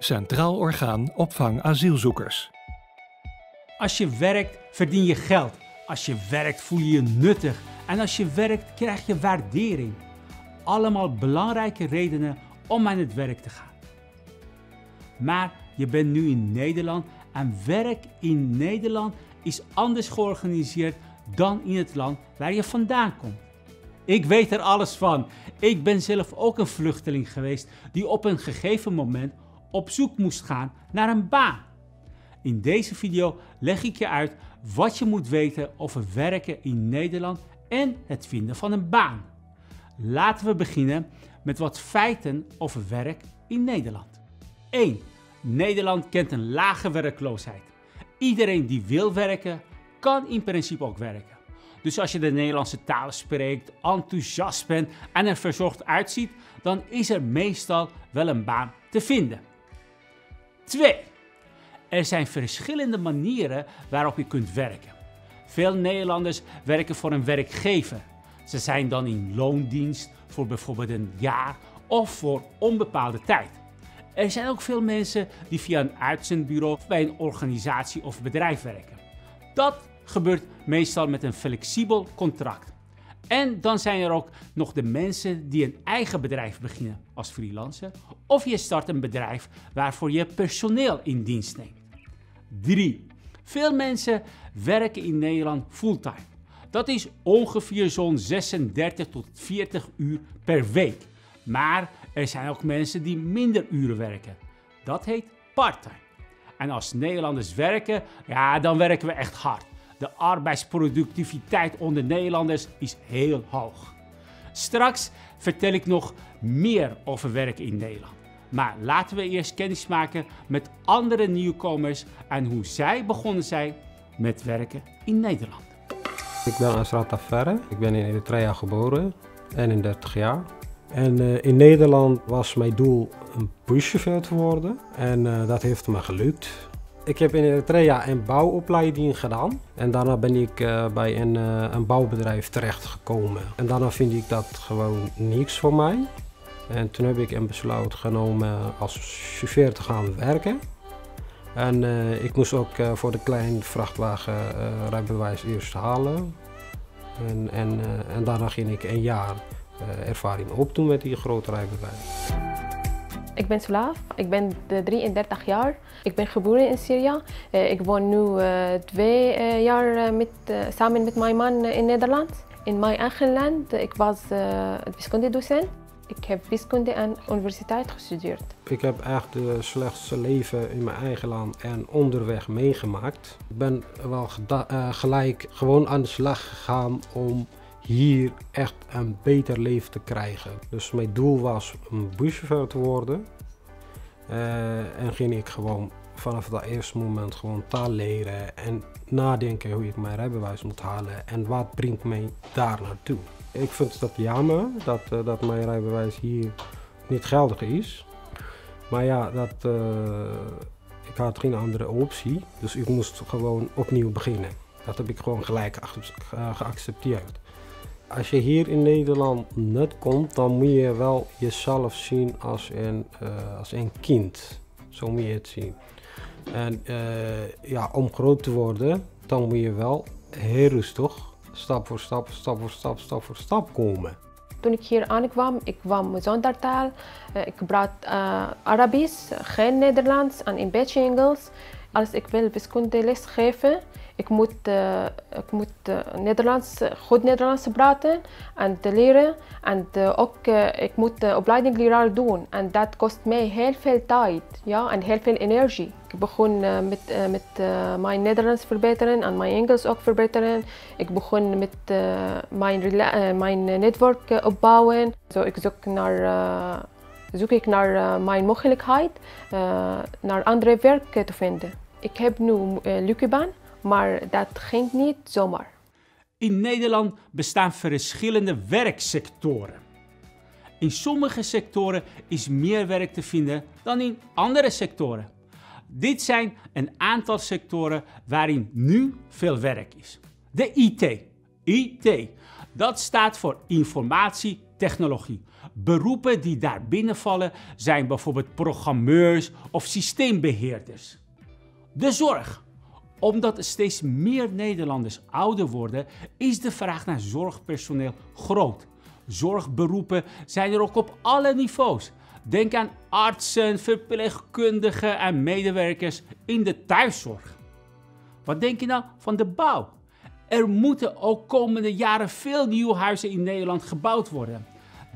Centraal Orgaan Opvang Asielzoekers. Als je werkt, verdien je geld. Als je werkt, voel je je nuttig. En als je werkt, krijg je waardering. Allemaal belangrijke redenen om aan het werk te gaan. Maar je bent nu in Nederland en werk in Nederland is anders georganiseerd dan in het land waar je vandaan komt. Ik weet er alles van. Ik ben zelf ook een vluchteling geweest die op een gegeven moment op zoek moest gaan naar een baan. In deze video leg ik je uit wat je moet weten over werken in Nederland en het vinden van een baan. Laten we beginnen met wat feiten over werk in Nederland. 1. Nederland kent een lage werkloosheid. Iedereen die wil werken, kan in principe ook werken. Dus als je de Nederlandse taal spreekt, enthousiast bent en er verzorgd uitziet, dan is er meestal wel een baan te vinden. 2. Er zijn verschillende manieren waarop je kunt werken. Veel Nederlanders werken voor een werkgever. Ze zijn dan in loondienst voor bijvoorbeeld een jaar of voor onbepaalde tijd. Er zijn ook veel mensen die via een uitzendbureau of bij een organisatie of bedrijf werken. Dat gebeurt meestal met een flexibel contract. En dan zijn er ook nog de mensen die een eigen bedrijf beginnen als freelancer. Of je start een bedrijf waarvoor je personeel in dienst neemt. 3. Veel mensen werken in Nederland fulltime. Dat is ongeveer zo'n 36 tot 40 uur per week. Maar er zijn ook mensen die minder uren werken. Dat heet parttime. En als Nederlanders werken, ja, dan werken we echt hard. De arbeidsproductiviteit onder Nederlanders is heel hoog. Straks vertel ik nog meer over werken in Nederland. Maar laten we eerst kennis maken met andere nieuwkomers en hoe zij begonnen zijn met werken in Nederland. Ik ben Asrat Afferre. Ik ben in Eritrea geboren, 31 jaar. En in Nederland was mijn doel een buschauffeur te worden en dat heeft me gelukt. Ik heb in Eritrea een bouwopleiding gedaan en daarna ben ik bij een bouwbedrijf terechtgekomen. En daarna vind ik dat gewoon niks voor mij. En toen heb ik een besluit genomen als chauffeur te gaan werken. En ik moest ook voor de kleine vrachtwagen rijbewijs eerst halen. En daarna ging ik een jaar ervaring opdoen met die grote rijbewijs. Ik ben Slaaf, ik ben 33 jaar. Ik ben geboren in Syrië. Ik woon nu 2 jaar samen met mijn man in Nederland. In mijn eigen land, ik was wiskundedocent. Ik heb wiskunde en universiteit gestudeerd. Ik heb echt het slechtste leven in mijn eigen land en onderweg meegemaakt. Ik ben wel gelijk gewoon aan de slag gegaan om hier echt een beter leven te krijgen. Dus mijn doel was een buschauffeur te worden. En ging ik gewoon vanaf dat eerste moment gewoon taal leren en nadenken hoe ik mijn rijbewijs moet halen en wat brengt mij daar naartoe. Ik vind het jammer dat mijn rijbewijs hier niet geldig is. Maar ja, ik had geen andere optie, dus ik moest gewoon opnieuw beginnen. Dat heb ik gewoon gelijk geaccepteerd. Als je hier in Nederland net komt, dan moet je wel jezelf zien als een kind. Zo moet je het zien. En ja, om groot te worden, dan moet je wel heel rustig, stap voor stap komen. Toen ik hier aankwam, ik kwam zonder taal. Ik praat Arabisch, geen Nederlands en een beetje Engels. Als ik wil wiskunde les geven, ik moet goed Nederlands praten en leren. En ook ik moet opleiding leraar doen. En dat kost mij heel veel tijd, ja, en heel veel energie. Ik begon met mijn Nederlands verbeteren en mijn Engels ook verbeteren. Ik begon met mijn netwerk opbouwen. Zo, ik zoek naar mijn mogelijkheid naar andere werk te vinden. Ik heb nu een leuke baan, maar dat ging niet zomaar. In Nederland bestaan verschillende werksectoren. In sommige sectoren is meer werk te vinden dan in andere sectoren. Dit zijn een aantal sectoren waarin nu veel werk is. De IT. Dat staat voor informatietechnologie. Beroepen die daar binnenvallen zijn bijvoorbeeld programmeurs of systeembeheerders. De zorg. Omdat er steeds meer Nederlanders ouder worden, is de vraag naar zorgpersoneel groot. Zorgberoepen zijn er ook op alle niveaus. Denk aan artsen, verpleegkundigen en medewerkers in de thuiszorg. Wat denk je nou van de bouw? Er moeten ook komende jaren veel nieuwe huizen in Nederland gebouwd worden.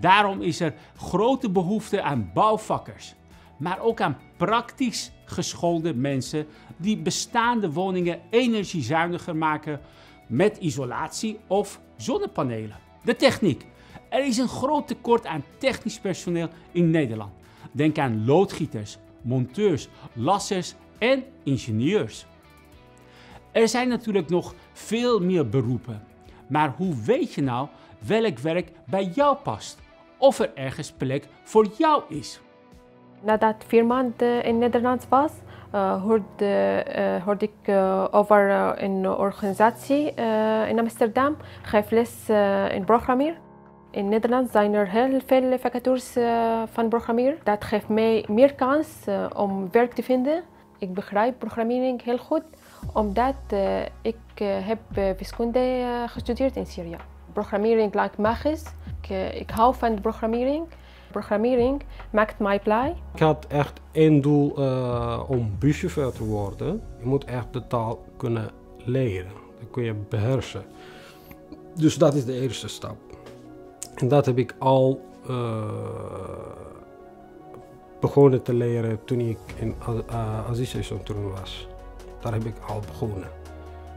Daarom is er grote behoefte aan bouwvakkers, maar ook aan praktisch geschoolde mensen die bestaande woningen energiezuiniger maken met isolatie of zonnepanelen. De techniek. Er is een groot tekort aan technisch personeel in Nederland. Denk aan loodgieters, monteurs, lassers en ingenieurs. Er zijn natuurlijk nog veel meer beroepen. Maar hoe weet je nou welk werk bij jou past? Of er ergens plek voor jou is? Nadat 4 maanden in Nederland was, hoorde ik over een organisatie in Amsterdam. Geef les in programmeren. In Nederland zijn er heel veel vacatures van programmeren. Dat geeft mij meer kans om werk te vinden. Ik begrijp programmering heel goed, omdat ik heb wiskunde gestudeerd in Syrië. Programmering lijkt magisch. Ik hou van programmering. Programmering maakt mij blij. Ik had echt één doel om buschauffeur te worden. Je moet echt de taal kunnen leren. Dat kun je beheersen. Dus dat is de eerste stap. En dat heb ik al begonnen te leren toen ik in Aziz-centrum was. Daar heb ik al begonnen.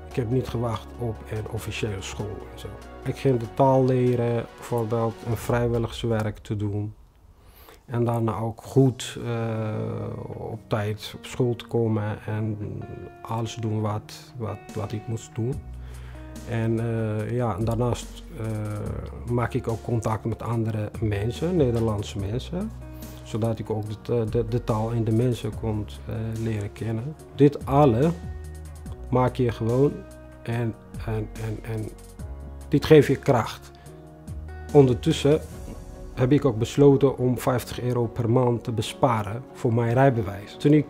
Ik heb niet gewacht op een officiële school en zo. Ik ging de taal leren, bijvoorbeeld een vrijwilligerswerk te doen. En daarna ook goed op tijd op school te komen en alles doen wat ik moest doen. En daarnaast maak ik ook contact met andere mensen, Nederlandse mensen. Zodat ik ook de taal en de mensen kon leren kennen. Dit alle maak je gewoon en dit geeft je kracht. Ondertussen heb ik ook besloten om €50 per maand te besparen voor mijn rijbewijs. Toen ik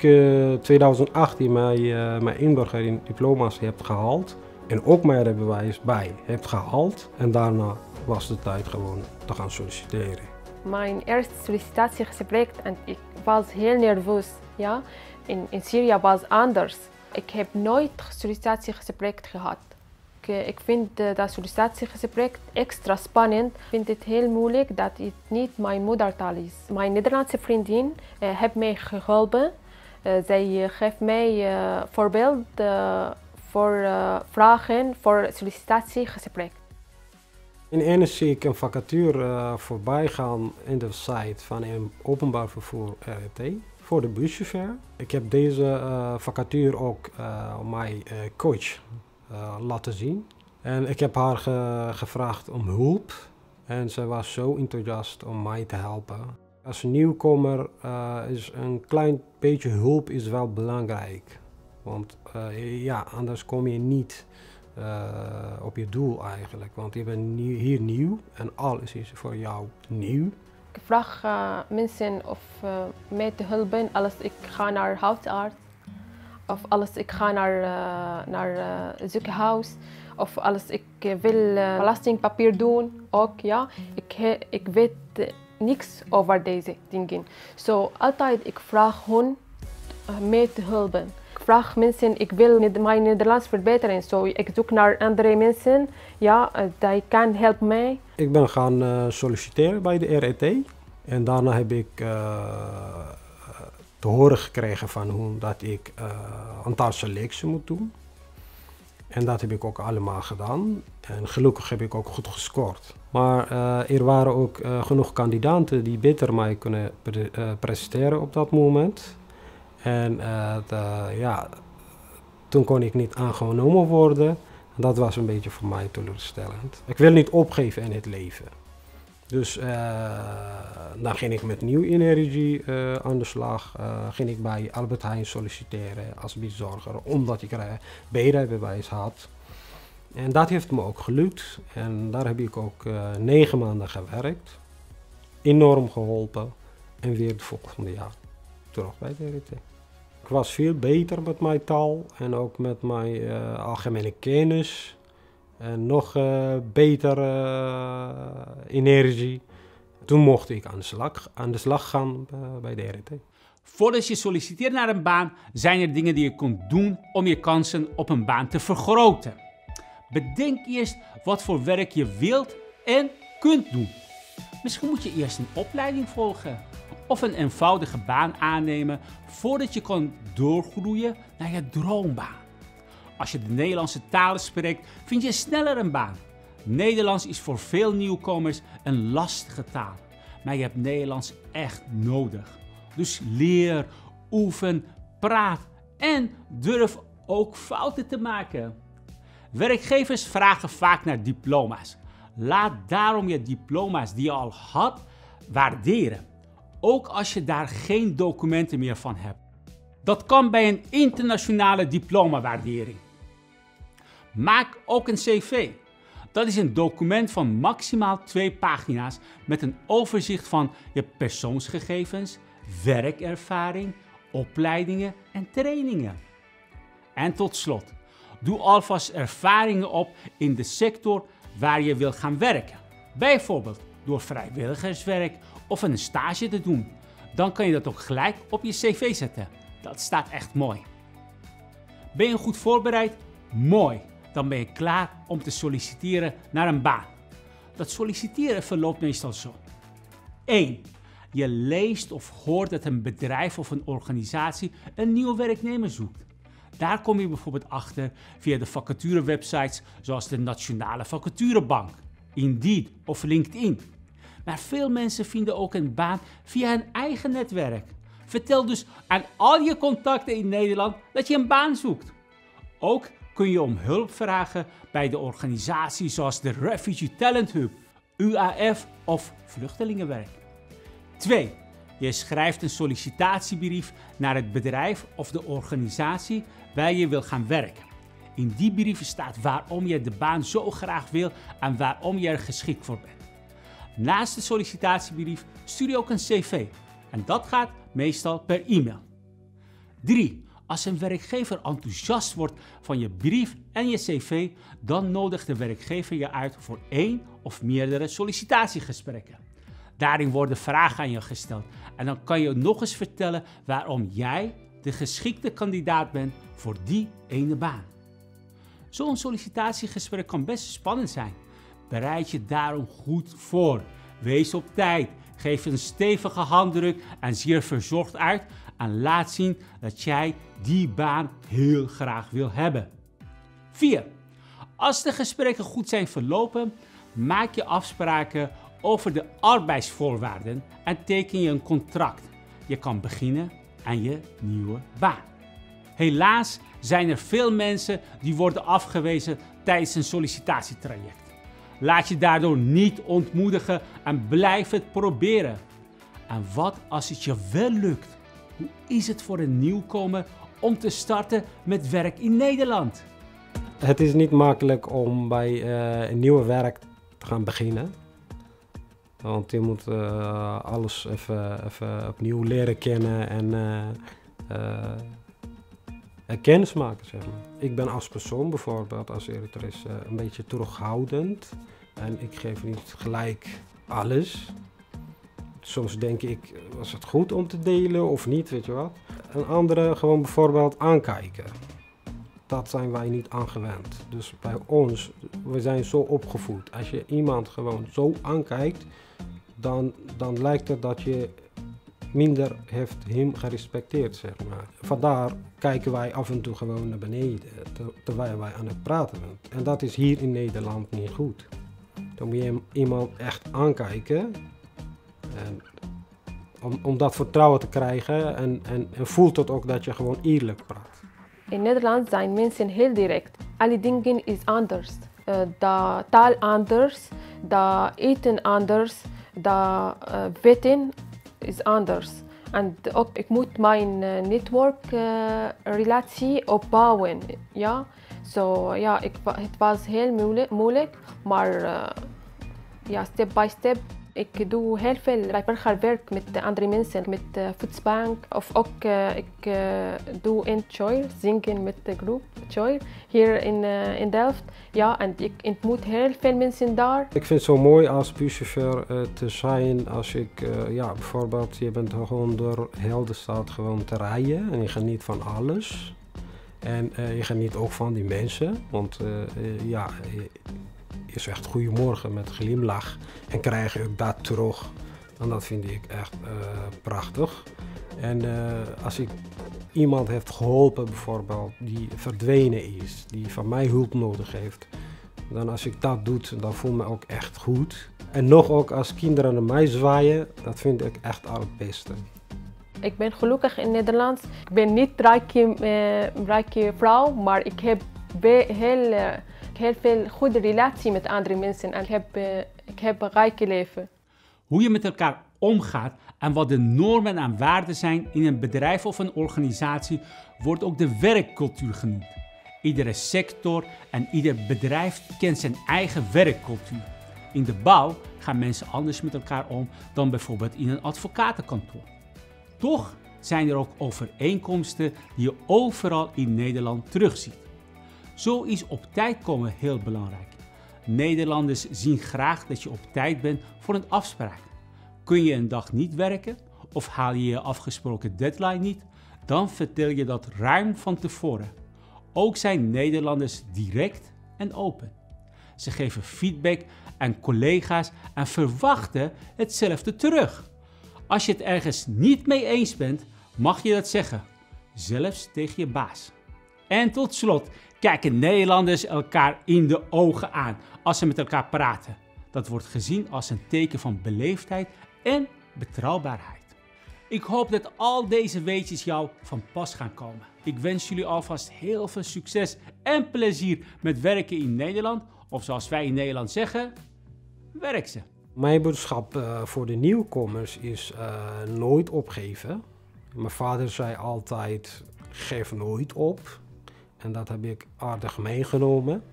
2018 mijn inburger in diploma's heb gehaald en ook mijn rijbewijs bij heb gehaald en daarna was de tijd gewoon te gaan solliciteren. Mijn eerste sollicitatiegesprek en ik was heel nerveus. Ja? In Syrië was anders. Ik heb nooit een sollicitatiegesprek gehad. Ik vind dat sollicitatiegesprek extra spannend. Ik vind het heel moeilijk dat het niet mijn moedertaal is. Mijn Nederlandse vriendin heeft mij geholpen. Zij geeft mij voorbeeld voor vragen voor sollicitatiegesprek. Ineens zie ik een vacature voorbij gaan in de site van een openbaar vervoer RET voor de buschauffeur. Ik heb deze vacature ook mijn coach laten zien. En ik heb haar gevraagd om hulp en ze was zo enthousiast om mij te helpen. Als nieuwkomer is een klein beetje hulp is wel belangrijk. Want anders kom je niet op je doel eigenlijk. Want je bent hier nieuw en alles is voor jou nieuw. Ik vraag mensen of mij te helpen als ik ga naar huisarts. Of als ik ga naar ziekenhuis. Of als ik wil belastingpapier doen. Ook, ja. Ik weet niks over deze dingen. So, altijd ik vraag hun mij te helpen. Ik vraag mensen, ik wil mijn Nederlands verbeteren. So, ik zoek naar andere mensen, ja, die kan helpen mij. Ik ben gaan solliciteren bij de RET. En daarna heb ik te horen gekregen van hun dat ik een aantal selectie moet doen. En dat heb ik ook allemaal gedaan. En gelukkig heb ik ook goed gescoord. Maar er waren ook genoeg kandidaten die beter mij kunnen presenteren op dat moment. En toen kon ik niet aangenomen worden. Dat was een beetje voor mij teleurstellend. Ik wil niet opgeven in het leven. Dus dan ging ik met nieuw energie aan de slag. Ging ik bij Albert Heijn solliciteren als bezorger, omdat ik B-rijbewijs had. En dat heeft me ook gelukt. En daar heb ik ook 9 maanden gewerkt. Enorm geholpen. En weer het volgende jaar terug bij de RIT. Ik was veel beter met mijn taal en ook met mijn algemene kennis. En nog beter energie. Toen mocht ik aan de slag gaan bij de RIT. Voordat je solliciteert naar een baan, zijn er dingen die je kunt doen om je kansen op een baan te vergroten. Bedenk eerst wat voor werk je wilt en kunt doen. Misschien moet je eerst een opleiding volgen of een eenvoudige baan aannemen voordat je kan doorgroeien naar je droombaan. Als je de Nederlandse taal spreekt, vind je sneller een baan. Nederlands is voor veel nieuwkomers een lastige taal, maar je hebt Nederlands echt nodig. Dus leer, oefen, praat en durf ook fouten te maken. Werkgevers vragen vaak naar diploma's. Laat daarom je diploma's die je al had waarderen, ook als je daar geen documenten meer van hebt. Dat kan bij een internationale diplomawaardering. Maak ook een cv. Dat is een document van maximaal 2 pagina's met een overzicht van je persoonsgegevens, werkervaring, opleidingen en trainingen. En tot slot, doe alvast ervaringen op in de sector waar je wil gaan werken. Bijvoorbeeld door vrijwilligerswerk of een stage te doen. Dan kan je dat ook gelijk op je cv zetten. Dat staat echt mooi. Ben je goed voorbereid? Mooi. Dan ben je klaar om te solliciteren naar een baan. Dat solliciteren verloopt meestal zo. 1. Je leest of hoort dat een bedrijf of een organisatie een nieuwe werknemer zoekt. Daar kom je bijvoorbeeld achter via de vacaturewebsites zoals de Nationale Vacaturebank, Indeed of LinkedIn. Maar veel mensen vinden ook een baan via hun eigen netwerk. Vertel dus aan al je contacten in Nederland dat je een baan zoekt. Ook kun je om hulp vragen bij de organisaties zoals de Refugee Talent Hub, UAF of Vluchtelingenwerk. 2. Je schrijft een sollicitatiebrief naar het bedrijf of de organisatie waar je wil gaan werken. In die brief staat waarom je de baan zo graag wil en waarom je er geschikt voor bent. Naast de sollicitatiebrief stuur je ook een cv en dat gaat meestal per e-mail. 3. Als een werkgever enthousiast wordt van je brief en je cv, dan nodigt de werkgever je uit voor 1 of meerdere sollicitatiegesprekken. Daarin worden vragen aan je gesteld en dan kan je nog eens vertellen waarom jij de geschikte kandidaat bent voor die ene baan. Zo'n sollicitatiegesprek kan best spannend zijn. Bereid je daarom goed voor. Wees op tijd, geef een stevige handdruk en zie er verzorgd uit en laat zien dat jij die baan heel graag wil hebben. 4. Als de gesprekken goed zijn verlopen, maak je afspraken over de arbeidsvoorwaarden en teken je een contract. Je kan beginnen aan je nieuwe baan. Helaas zijn er veel mensen die worden afgewezen tijdens een sollicitatietraject. Laat je daardoor niet ontmoedigen en blijf het proberen. En wat als het je wel lukt? Hoe is het voor een nieuwkomer om te starten met werk in Nederland? Het is niet makkelijk om bij een nieuwe werk te gaan beginnen. Want je moet alles even opnieuw leren kennen en kennis maken, zeg maar. Ik ben als persoon bijvoorbeeld, als Eritrees, een beetje terughoudend. En ik geef niet gelijk alles. Soms denk ik, was het goed om te delen of niet, weet je wat. En anderen gewoon bijvoorbeeld aankijken. Dat zijn wij niet aangewend. Dus bij ons, we zijn zo opgevoed. Als je iemand gewoon zo aankijkt, dan lijkt het dat je minder heeft hem gerespecteerd, zeg maar. Vandaar kijken wij af en toe gewoon naar beneden, terwijl wij aan het praten zijn. En dat is hier in Nederland niet goed. Dan moet je iemand echt aankijken. En om dat vertrouwen te krijgen en voelt het ook dat je gewoon eerlijk praat. In Nederland zijn mensen heel direct. Alle dingen is anders. De taal anders, de eten anders, de wetten is anders. En ook ik moet mijn netwerkrelatie opbouwen. Ja? Ja, het was heel moeilijk, maar ja, step by step. Ik doe heel veel vrijwilliger werk met andere mensen, met Voedselbank. Of ook ik doe in Choir, zingen met de groep Choir hier in Delft. Ja, en ik ontmoet heel veel mensen daar. Ik vind het zo mooi als buschauffeur te zijn als ik, ja, bijvoorbeeld, je bent gewoon door heel de stad gewoon te rijden en je geniet van alles. En je geniet ook van die mensen, want ja, je zegt goedemorgen met glimlach en krijg je ook dat terug. En dat vind ik echt prachtig. En als ik iemand heeft geholpen bijvoorbeeld die verdwenen is, die van mij hulp nodig heeft, dan als ik dat doe, dan voel ik me ook echt goed. En nog ook als kinderen naar mij zwaaien, dat vind ik echt het beste. Ik ben gelukkig in Nederland. Ik ben niet rijke vrouw, maar ik heb heel veel goede relatie met andere mensen en ik heb een rijke leven. Hoe je met elkaar omgaat en wat de normen en waarden zijn in een bedrijf of een organisatie wordt ook de werkcultuur genoemd. Iedere sector en ieder bedrijf kent zijn eigen werkcultuur. In de bouw gaan mensen anders met elkaar om dan bijvoorbeeld in een advocatenkantoor. Toch zijn er ook overeenkomsten die je overal in Nederland terugziet. Zo is op tijd komen heel belangrijk. Nederlanders zien graag dat je op tijd bent voor een afspraak. Kun je een dag niet werken of haal je je afgesproken deadline niet, dan vertel je dat ruim van tevoren. Ook zijn Nederlanders direct en open. Ze geven feedback aan collega's en verwachten hetzelfde terug. Als je het ergens niet mee eens bent, mag je dat zeggen, zelfs tegen je baas. En tot slot kijken Nederlanders elkaar in de ogen aan als ze met elkaar praten. Dat wordt gezien als een teken van beleefdheid en betrouwbaarheid. Ik hoop dat al deze weetjes jou van pas gaan komen. Ik wens jullie alvast heel veel succes en plezier met werken in Nederland. Of zoals wij in Nederland zeggen, werk ze. Mijn boodschap voor de nieuwkomers is nooit opgeven. Mijn vader zei altijd, geef nooit op. En dat heb ik aardig meegenomen.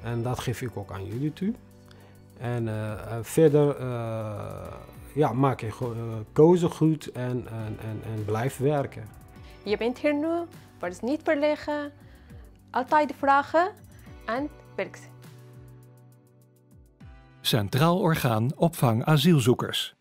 En dat geef ik ook aan jullie toe. En verder ja, maak je keuze goed en blijf werken. Je bent hier nu, word niet verlegen, altijd vragen en werk ze. Centraal Orgaan Opvang Asielzoekers.